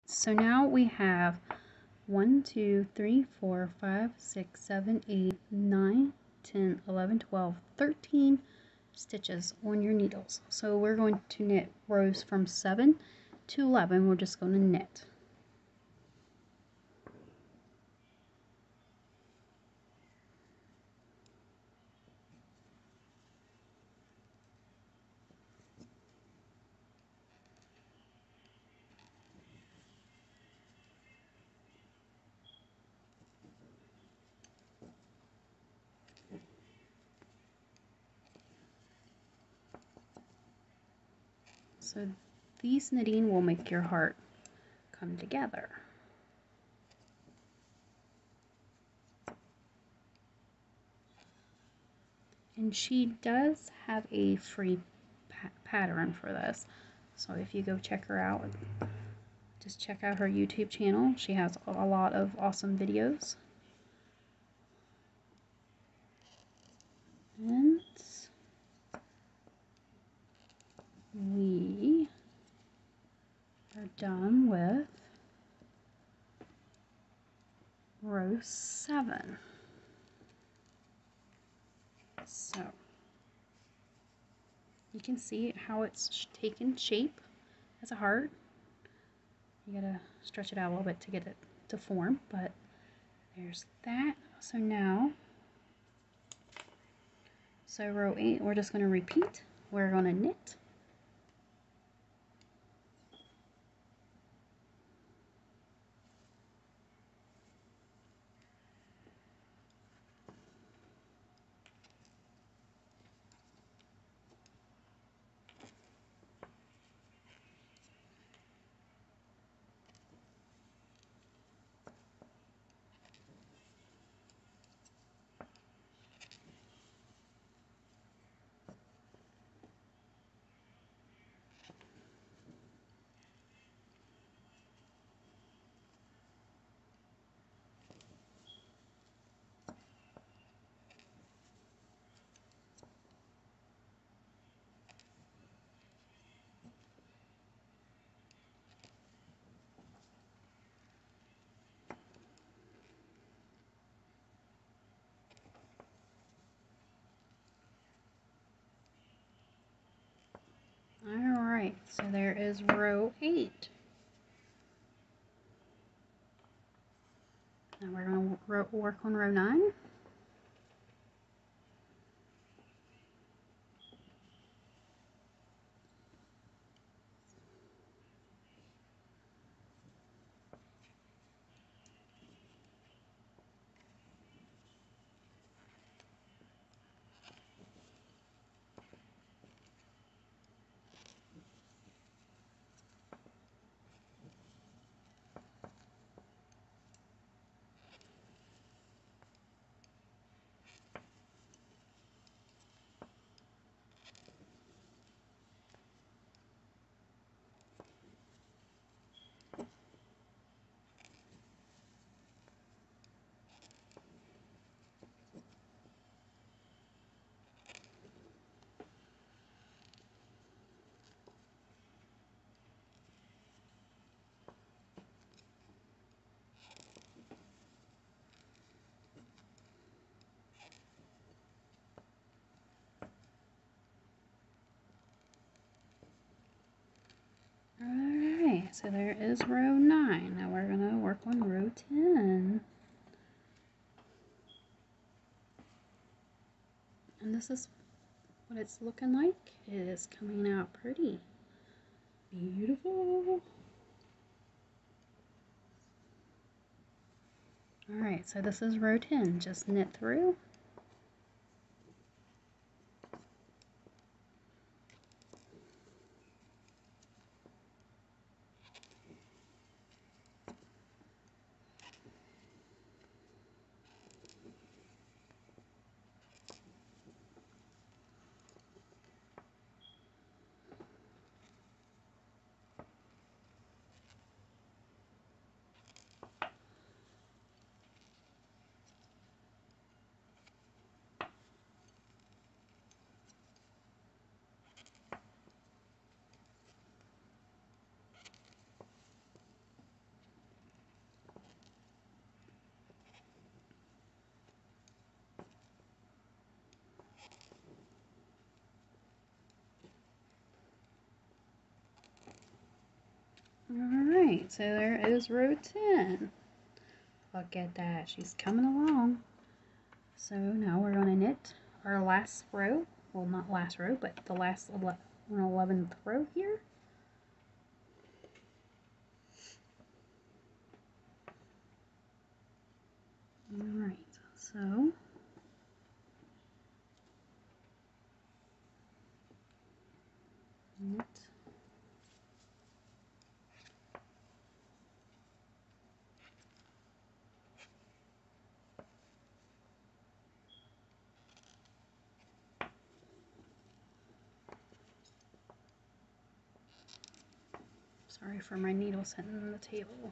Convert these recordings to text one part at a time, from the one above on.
So now we have 1, 2, 3, 4, 5, 6, 7, 8, 9, 10, 11, 12, 13 stitches on your needles. So we're going to knit rows from 7 to 11. We're just going to knit. So these knitting will make your heart come together. And she does have a free pattern for this. So if you go check her out, just check out her YouTube channel. She has a lot of awesome videos. And we are done with row 7. So you can see how it's taken shape as a heart. You gotta stretch it out a little bit to get it to form, but there's that. So now, row 8, we're just gonna repeat. We're gonna knit. Alright, so there is row 8. Now we're going to work on row 9. Alright, so there is row 9. Now we're going to work on row 10. And this is what it's looking like. It is coming out pretty beautiful. Alright, so this is row 10. Just knit through. Alright, so there is row 10. Look at that, she's coming along. So now we're going to knit our last row. Well, not last row, but the last 11th row here. Alright, so knit. Sorry for my needles hitting on the table.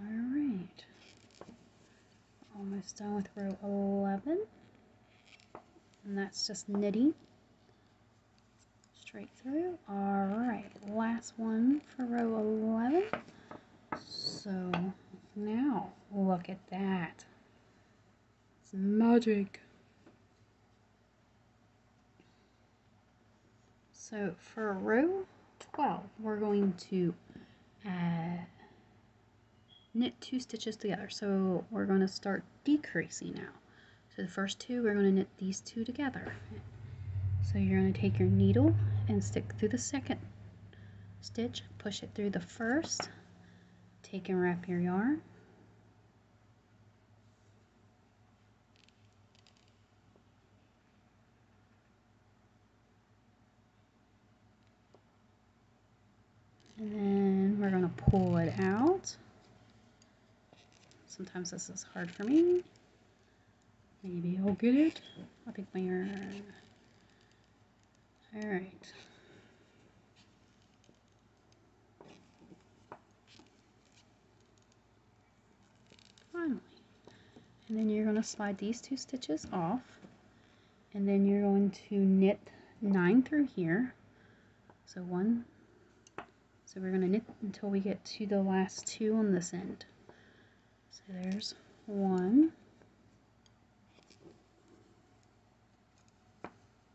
Alright, almost done with row 11, and that's just knitting straight through. Alright, last one for row 11. So now look at that, it's magic. So for row 12 we're going to knit 2 stitches together. So we're going to start decreasing now. So the first 2 we're going to knit these 2 together. So you're going to take your needle and stick through the second stitch, push it through the first, take and wrap your yarn, and then we're going to pull it out. Sometimes this is hard for me. Maybe I'll get it. I'll take my yarn. Alright. Finally. And then you're going to slide these 2 stitches off. And then you're going to knit 9 through here. So we're going to knit until we get to the last 2 on this end. So there's 1.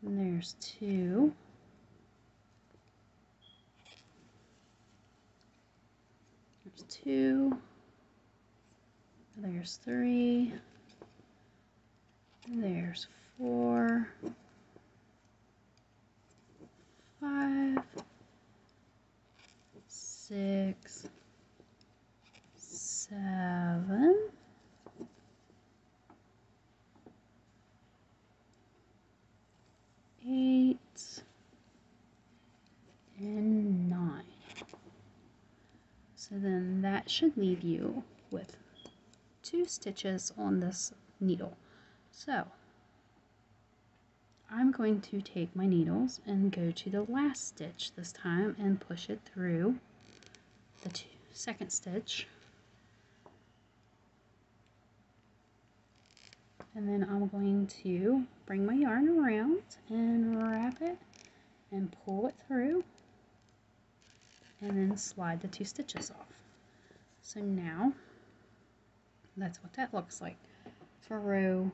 And there's 2. There's 2. There's 3. There's 4. 5. 6. 7. 8. And 9. So then that should leave you with 2 stitches on this needle. So I'm going to take my needles and go to the last stitch this time and push it through the second stitch. And then I'm going to bring my yarn around and wrap it and pull it through and then slide the 2 stitches off. So now that's what that looks like. For row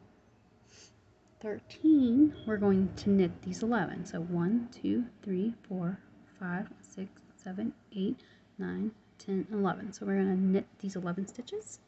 13 we're going to knit these 11. So 1, 2, 3, 4, 5, 6, 7, 8, 9, 10, 11. So we're going to knit these 11 stitches.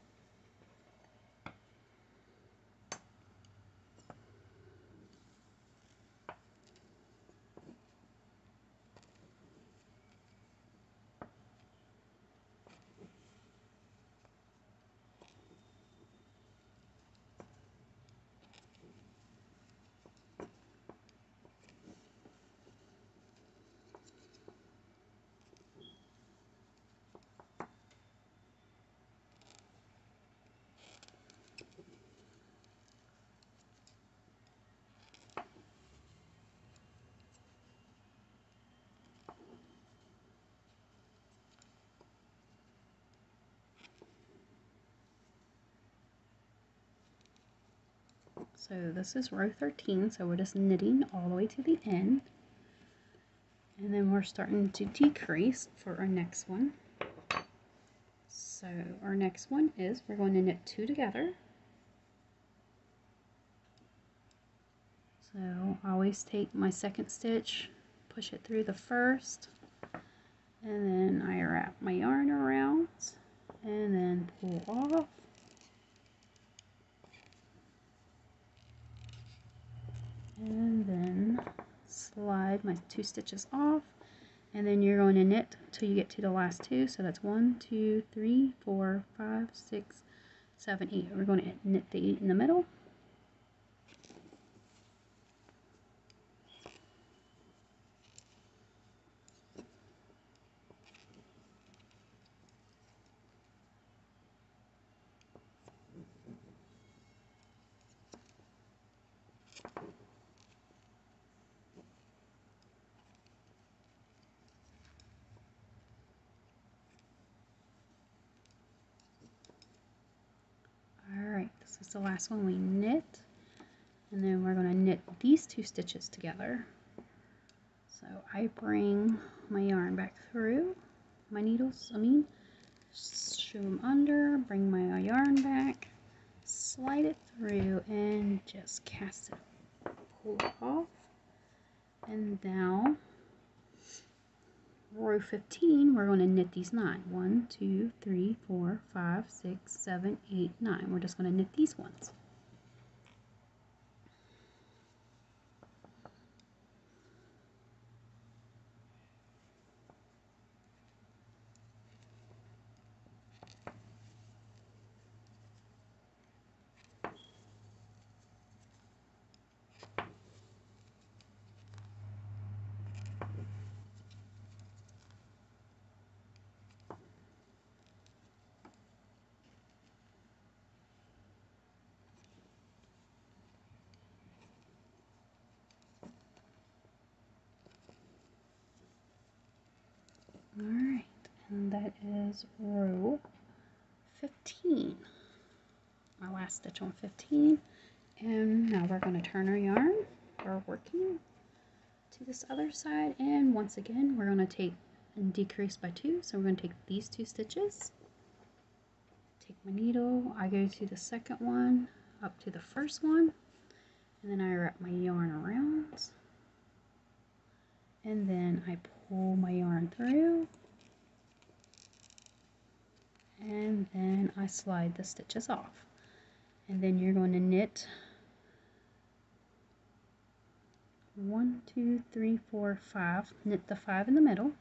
So this is row 13, so we're just knitting all the way to the end. And then we're starting to decrease for our next one. So our next one is we're going to knit 2 together. So I always take my second stitch, push it through the first, and then I wrap my yarn around and then pull off. And then slide my 2 stitches off, and then you're going to knit till you get to the last 2. So that's 1, 2, 3, 4, 5, 6, 7, 8. We're going to knit the 8 in the middle. Alright, this is the last one we knit, and then we're going to knit these 2 stitches together. So I bring my yarn back through my needles, show them under, bring my yarn back, slide it through, and just cast it, pull it off. And now row 15, we're going to knit these 9. 1, 2, 3, 4, 5, 6, 7, 8, 9. We're just going to knit these ones. Alright, and that is row 15. My last stitch on 15. And now we're going to turn our yarn. We're working to this other side, and once again we're going to take and decrease by 2. So we're going to take these 2 stitches, take my needle, I go to the second one, up to the first one, and then I wrap my yarn around, and then I pull my yarn through, and then I slide the stitches off. And then you're going to knit 1, 2, 3, 4, 5. Knit the 5 in the middle.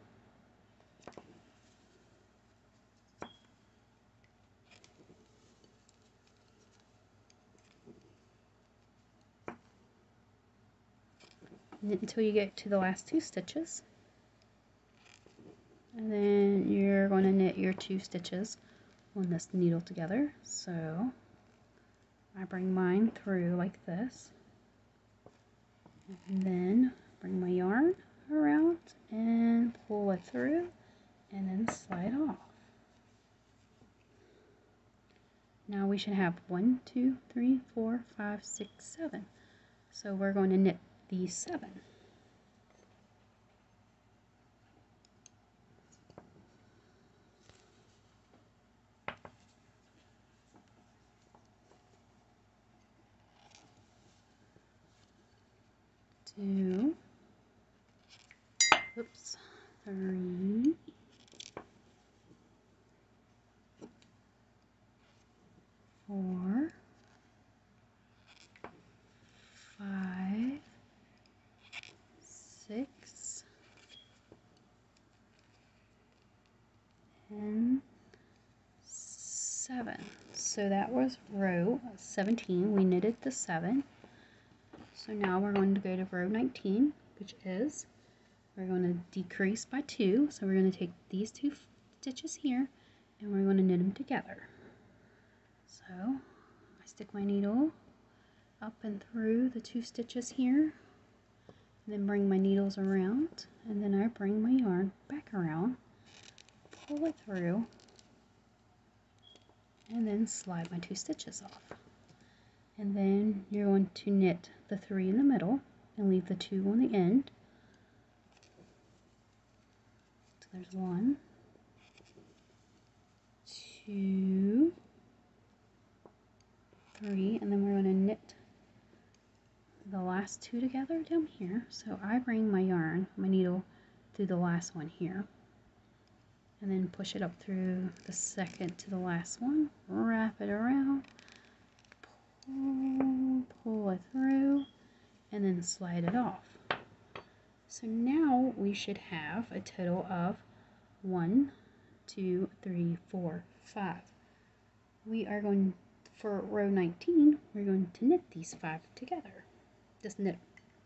Knit until you get to the last 2 stitches. And then you're going to knit your 2 stitches on this needle together. So I bring mine through like this. And then bring my yarn around and pull it through and then slide off. Now we should have 1, 2, 3, 4, 5, 6, 7. So we're going to knit these 7. Two, oops, 3, 4, 5, 6, and 7. So that was row 17. We knitted the 7. So now we're going to go to row 19, which is, we're going to decrease by 2. So we're going to take these 2 stitches here and we're going to knit them together. So I stick my needle up and through the 2 stitches here, then bring my needles around, and then I bring my yarn back around, pull it through, and then slide my 2 stitches off. And then you're going to knit the 3 in the middle and leave the 2 on the end. So there's 1, 2, 3, and then we're going to knit the last 2 together down here. So I bring my yarn, my needle, through the last one here, and then push it up through the second to the last one, wrap it around, pull it through, and then slide it off. So now we should have a total of 1, 2, 3, 4, 5. We are going, for row 19, we're going to knit these 5 together. Just knit them,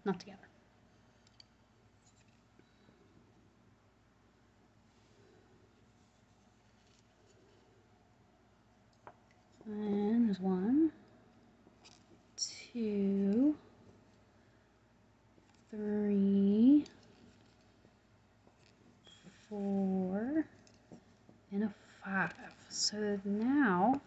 not together. And there's 1, 2, 3, 4, and a 5. So now